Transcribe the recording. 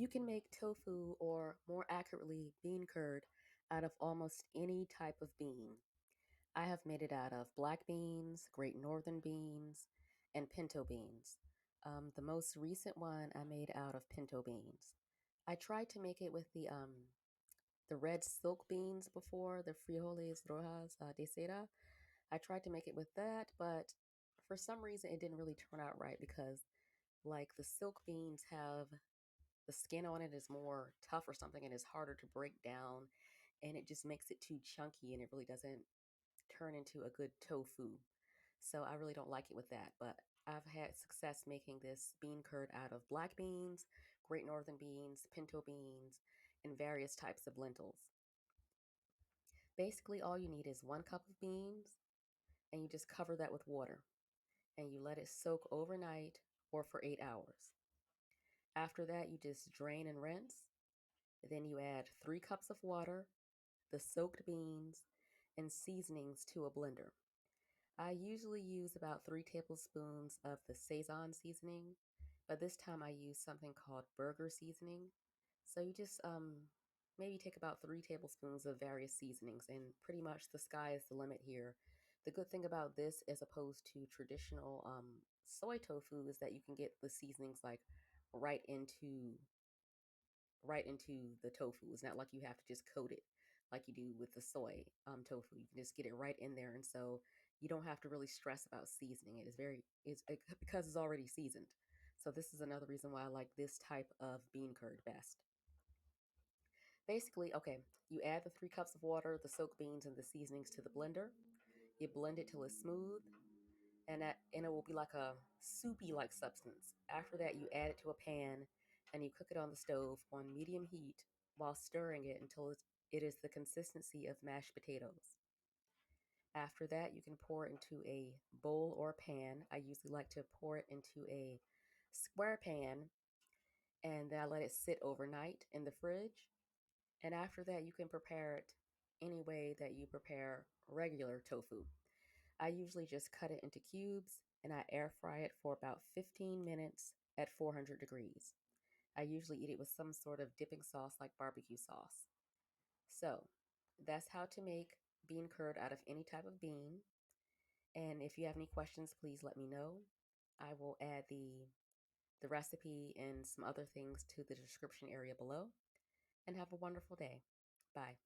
You can make tofu, or more accurately, bean curd, out of almost any type of bean. I have made it out of black beans, great northern beans, and pinto beans. The most recent one I made out of pinto beans. I tried to make it with the red silk beans before, the frijoles rojas de seda. I tried to make it with that, but for some reason it didn't really turn out right because like the silk beans have the skin on it is more tough or something and is harder to break down, and it just makes it too chunky and it really doesn't turn into a good tofu. So I really don't like it with that, but I've had success making this bean curd out of black beans, great northern beans, pinto beans, and various types of lentils. Basically, all you need is 1 cup of beans, and you just cover that with water and you let it soak overnight or for 8 hours. After that, you just drain and rinse. Then you add 3 cups of water, the soaked beans, and seasonings to a blender. I usually use about 3 tablespoons of the Saison seasoning, but this time I use something called burger seasoning. So you just maybe take about 3 tablespoons of various seasonings, and pretty much the sky is the limit here. The good thing about this, as opposed to traditional soy tofu, is that you can get the seasonings like right into right into the tofu. It's not like you have to just coat it like you do with the soy tofu. You can just get it right in there, and so you don't have to really stress about seasoning it. It's very it's because it's already seasoned. So this is another reason why I like this type of bean curd best. Basically, okay, you add the 3 cups of water, the soaked beans, and the seasonings to the blender. You blend it till it's smooth, and it will be like a soupy like substance. After that, you add it to a pan and you cook it on the stove on medium heat while stirring it until it is the consistency of mashed potatoes. After that, you can pour it into a bowl or pan. I usually like to pour it into a square pan, and then I let it sit overnight in the fridge. And after that, you can prepare it any way that you prepare regular tofu. I usually just cut it into cubes and I air fry it for about 15 minutes at 400 degrees. I usually eat it with some sort of dipping sauce like barbecue sauce. So, that's how to make bean curd out of any type of bean. And if you have any questions, please let me know. I will add the recipe and some other things to the description area below. And have a wonderful day. Bye.